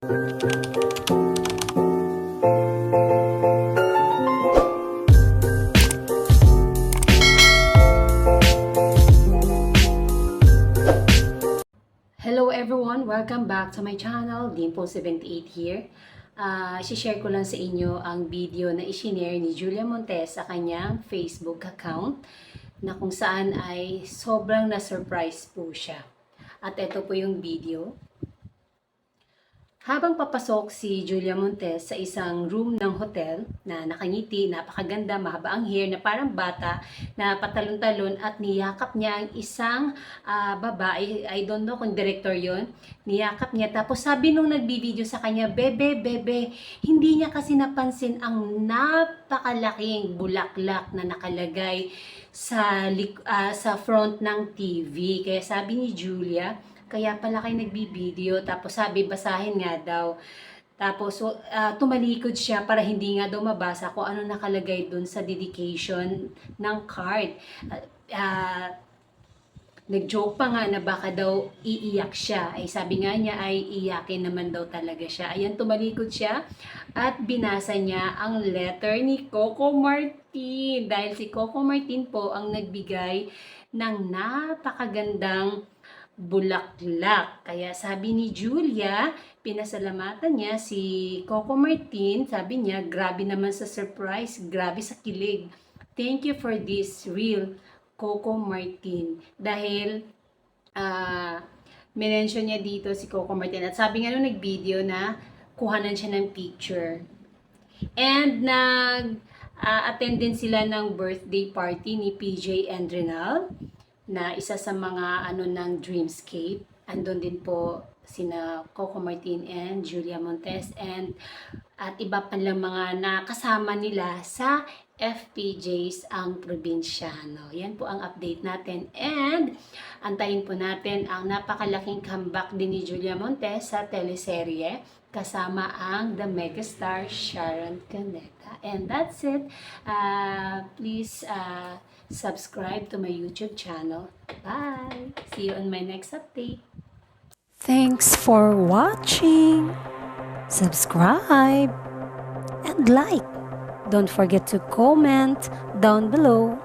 Hello everyone! Welcome back to my channel, Dimple78 here. I-share ko lang sa inyo ang video na i-share ni Julia Montes sa kanyang Facebook account na kung saan ay sobrang na-surprise po siya. At ito po yung video. Habang papasok si Julia Montes sa isang room ng hotel na nakangiti, napakaganda, mahaba ang hair na parang bata na patalon-talon at niyakap niya ang isang babae, I don't know kung director yon, niyakap niya tapos sabi nung nagbibideo sa kanya, bebe, bebe, hindi niya kasi napansin ang napakalaking bulaklak na nakalagay sa front ng TV. Kaya sabi ni Julia, kaya pala kayo nagbibideo, tapos sabi basahin nga daw. Tapos tumalikod siya para hindi nga daw mabasa kung ano nakalagay dun sa dedication ng card. Nag-joke pa nga na baka daw iiyak siya. Ay sabi nga niya ay iyakin naman daw talaga siya. Ayan, tumalikod siya at binasa niya ang letter ni Coco Martin. Dahil si Coco Martin po ang nagbigay ng napakagandang bulaklak. Kaya sabi ni Julia, pinasalamatan niya si Coco Martin. Sabi niya, grabe naman sa surprise, grabe sa kilig. Thank you for this real Coco Martin. Dahil minention niya dito si Coco Martin. At sabi nga nung nag-video na kuhanan siya ng picture. And attend din sila ng birthday party ni PJ and Renal, na isa sa mga ng Dreamscape. Andun din po sina Coco Martin and Julia Montes at iba pa lang mga nakasama nila sa FPJs ang probinsyano. Yan po ang update natin and antayin po natin ang napakalaking comeback din ni Julia Montes sa teleserye kasama ang the megastar Sharon Cuneta. And that's it. Please subscribe to my YouTube channel. Bye! See you on my next update. Thanks for watching. Subscribe and like. Don't forget to comment down below.